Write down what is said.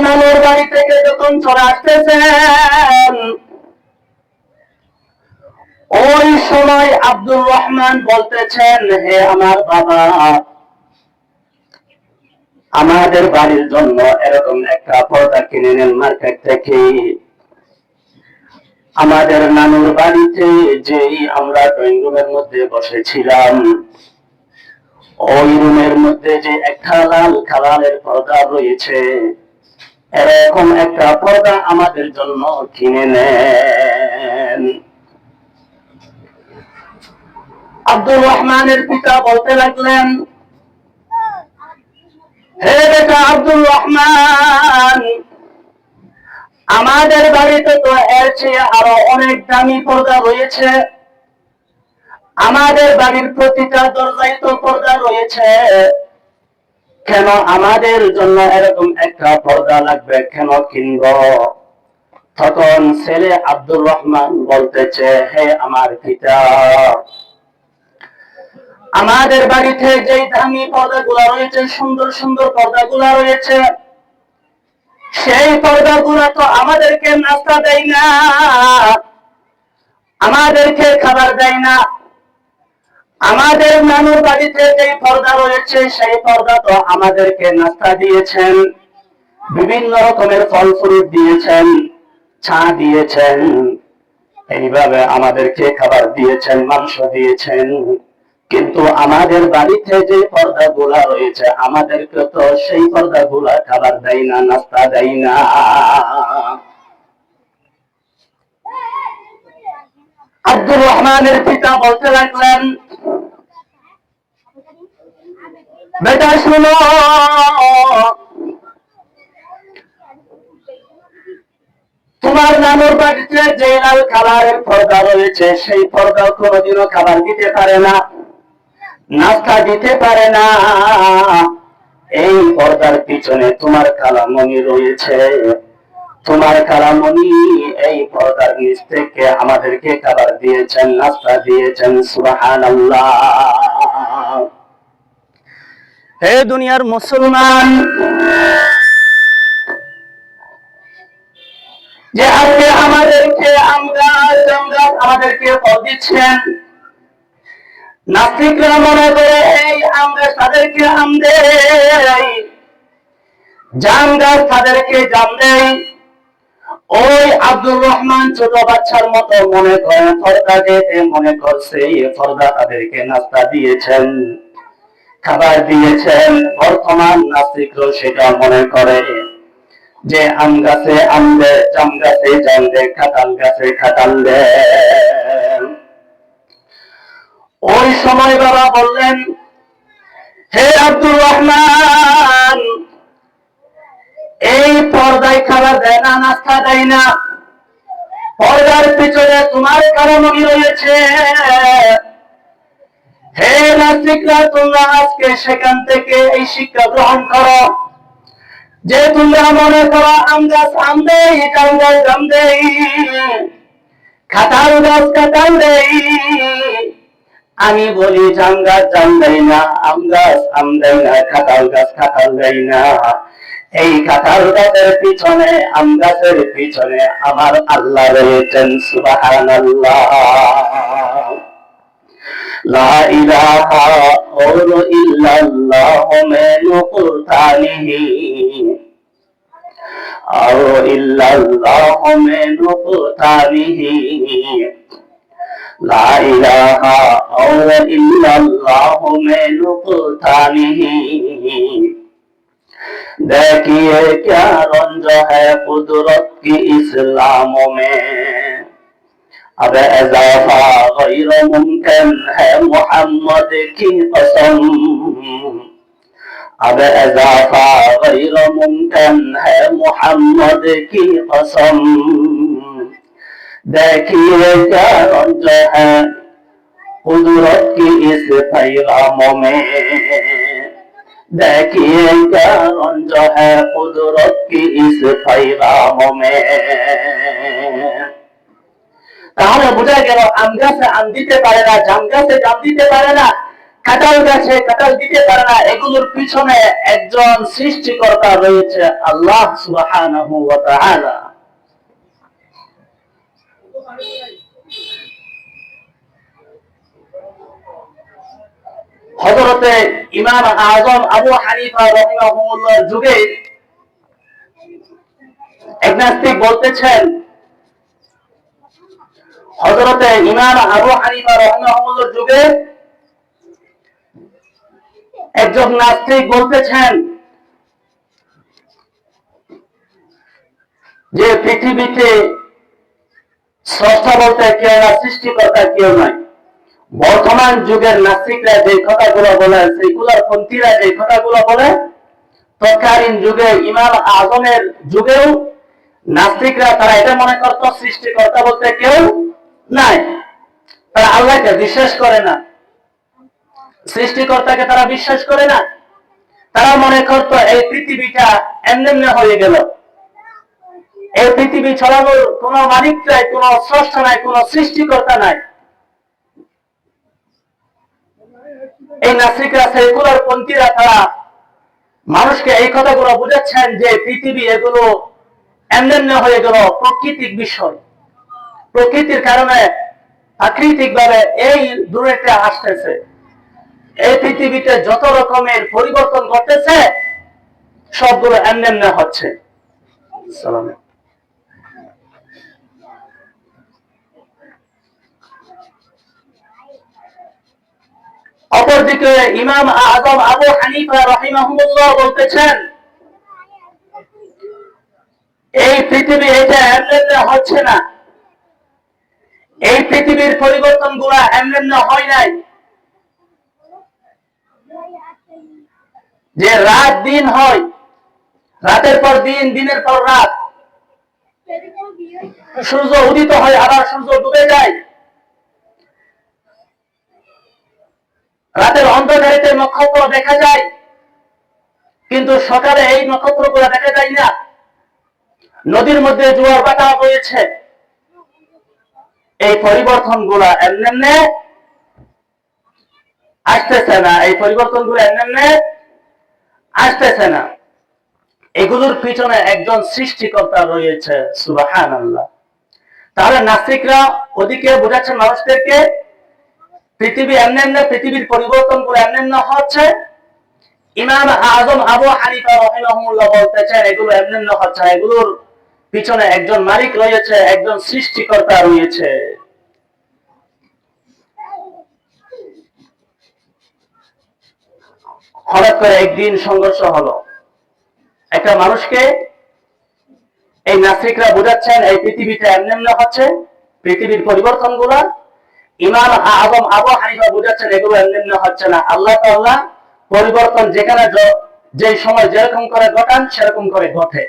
নানুর বাড়ি থেকে যখন চলে আসতেছেন, ওই সময় আব্দুর রহমান বলতেছেন, হে আমার বাবা, আমাদের বাড়ির জন্য এরকম একটা পর্দা কিনে নেন মার্কেট থেকে। আমাদের নানুর বাড়িতে যেই আমরা ড্রয়িং রুমের মধ্যে বসেছিলাম, ওই রুমের মধ্যে যে একটা লাল কালারের পর্দা রয়েছে, এরকম একটা পর্দা আমাদের জন্য কিনে নেন। আব্দুর রহমানের পিতা বলতে লাগলেন, হে বেটা আব্দুর রহমান, আমাদের বাড়িতে তো এর চেয়ে আরো অনেক দামি পর্দা রয়েছে, আমাদের বাড়ির প্রতিটা দরজায় তো পর্দা রয়েছে, কেন আমাদের জন্য এরকম একটা পর্দা লাগবে, কেন কিনব? তখন ছেলে আব্দুর রহমান বলতেছে, হে আমার পিতা, আমাদের বাড়িতে যে দামি পর্দাগুলো রয়েছে, সুন্দর সুন্দর পর্দাগুলো রয়েছে, সেই পর্দাগুলো তো আমাদেরকে নাস্তা দেয় না, আমাদেরকে খাবার দেয় না। আমাদের নানুর বাড়িতে যে পর্দা রয়েছে, সেই পর্দা তো আমাদেরকে নাস্তা দিয়েছেন, বিভিন্ন রকমের ফল ফ্রুট দিয়েছেন, চা দিয়েছেন, এইভাবে আমাদেরকে খাবার দিয়েছেন, মাংস দিয়েছেন। কিন্তু আমাদের বাড়িতে যে পর্দাগুলা রয়েছে, আমাদেরকে তো সেই পর্দাগুলা খাবার দেয় না, নাস্তা দেয় না। আব্দুর রহমানের পিতা বলতে লাগলেন, বেটা শুনো, তোমার নানুর বাড়িতে যে লাল কালারের পর্দা রয়েছে, সেই পর্দা কোনোদিনও খাবার দিতে পারে না, নাস্তা দিতে পারে না। এই পর্দার পিছনে তোমার কালামণি রয়েছে, তোমার কালামণি এই পর্দার নিচ থেকে আমাদেরকে খাবার দিয়েছেন, নাস্তা দিয়েছেন। সুবহানাল্লাহ। হে দুনিয়ার মুসলমান, যে আজকে আমাদেরকে আমাদেরকে ফল দিচ্ছেন, নাস্তিকরা মনে করে এই আম গাছ তাদেরকে আম দেয়, জাম গাছ তাদেরকে জাম দেয়। ওই আব্দুর রহমান ছোট বাচ্চার মতো মনে করে, পর্দা যেতে মনে করছে পর্দা তাদেরকে নাস্তা দিয়েছেন, খাবার দিয়েছেন। বর্তমান নাস্তিকরা সেটা মনে করে যে আম গাছে আম দেয়, জাম গাছে জাম দেয়, কাঁঠাল গাছে কাঁঠাল দেয়। ওই সময় বাবা বললেন, হে আব্দুর রহমান, এই পর্দায় খাবার দেয় না, নাস্তা দেয় না, পর্দার পিছনে তোমার কারণই রয়েছে। হে নাস্তিকরা, তোমরা আজকে সেখান থেকে এই শিক্ষা গ্রহণ করো যে তোমরা মনে করো আম গাছ আম দেয়, জাম গাছ জাম দেয়, কাঁঠাল গাছ কাঁঠাল দেয়। আমি বলি জাম গাছ জাম দেয় না, আম গাছ আম দেয় না, কাঁঠাল গাছ কাঁঠাল দেয় না। এই কাঁঠাল গাছের পিছনে, আম গাছের পিছনে আমার আল্লাহ রয়েছেন। সুবহানাল্লাহ। লা ইলাহা ইল্লাল্লাহু মিন কুরতানিহি আও ইল্লাল্লাহু মিন কুরতানিহি, লা ইলাহা ইল্লাল্লাহু মিন কুরতানিহি। देखिए क्या रंज है कुदरत की इस्लामों में, अब इजाफा गैर मुमकिन है मोहम्मद की कसम, अब इजाफा गैर मुमकिन है मोहम्मद की कसम। देखिए क्या रंज है कुदरत की इस पैगामों में, देखिए क्या रंज है कुदरत की इस पैगामों में। তাহলে বোঝা গেল আম গাছে আম দিতে পারে না, জাম গাছে জাম দিতে পারে না, কাঁঠাল গাছে কাঁঠাল দিতে পারে না, এগুলোর পিছনে একজন সৃষ্টিকর্তা রয়েছে, আল্লাহ সুবহানাহু ওয়া তাআলা। হযরতে ইমাম আযম আবু হানিফা রাহিমাহুল্লাহর যুগে এক নাস্তিক বলতেছেন, হযরতে ইমাম আবু হানিফা রাহিমাহুল্লাহর যুগে একজন নাস্তিক বলতেছেন যে পৃথিবীতে স্রষ্টা বলতে কেউ না, সৃষ্টিকর্তা কেউ নয়। বর্তমান যুগের নাস্তিকরা যে কথাগুলো বলে, সেগুলোর পন্থীরা যে কথাগুলো বলে, তৎকালীন যুগে ইমাম আজমের যুগেও নাস্তিকরা তারা এটা মনে করত সৃষ্টিকর্তা বলতে কেউ নাই। তারা আল্লাহকে বিশ্বাস করে না, সৃষ্টিকর্তাকে তারা বিশ্বাস করে না। তারা মনে করত এই পৃথিবীটা এমনি হয়ে গেল, এই পৃথিবী ছড়ানোর কোন মালিক নাই, কোন স্রষ্টা নাই, কোন সৃষ্টিকর্তা নাই। এই নাস্তিকরা, সেকুলার পন্থীরা তারা মানুষকে এই কথাগুলো বুঝাচ্ছেন যে পৃথিবী এগুলো এমনি হয়ে গেল, প্রাকৃতিক বিষয়, প্রকৃতির কারণে প্রাকৃতিক ভাবে এই দূরেটা আসতেছে। এই পৃথিবীতে যত রকমের পরিবর্তন ঘটতেছে সবগুলো এমনি হচ্ছে। অপরদিকে ইমাম আযম আবু হানিফা রাহিমাহুল্লাহ বলতেছেন, এই পৃথিবী এটা এমনি হচ্ছে না, এই পৃথিবীর পরিবর্তন গুলা এমনি হয় নাই। যে রাত দিন হয়, রাতের পর দিন, দিনের পর রাত, সূর্য উদিত হয় আবার সূর্য ডুবে যায়, রাতের অন্ধকারে নক্ষত্র দেখা যায়, কিন্তু সকালে এই নক্ষত্রগুলো দেখা যায় না। নদীর মধ্যে জোয়ার বাটা রয়েছে, এই পরিবর্তন গুলা এমনি আসতেছে না, এই পরিবর্তন গুলো এমনি আসতেছে না। এগুলোর পিছনে একজন সৃষ্টিকর্তা রয়েছে, সুবহানাল্লাহ। তাহলে নাস্তিকরা ওদিকে বোঝাচ্ছেন মানুষদেরকে পৃথিবী এমনি, পৃথিবীর পরিবর্তন গুলো এমনি হচ্ছে। ইমাম আযম আবু হানিফা রাহিমাহুল্লাহ বলতেছেন এগুলো এমনি হচ্ছে, এগুলোর পিছনে একজন মালিক রয়েছে, একজন সৃষ্টিকর্তা রয়েছে। হঠাৎ করে একদিন সংঘর্ষ হলো, একটা মানুষকে এই নাস্তিকরা বোঝাচ্ছেন এই পৃথিবীটা এমনি হচ্ছে, পৃথিবীর পরিবর্তন গুলা। ইমাম আযম আবু হানিফা বোঝাচ্ছেন এগুলো এমনি হচ্ছে না, আল্লাহ তাআলা পরিবর্তন যেখানে যে সময় যেরকম করে ঘটান সেরকম করে ঘটে।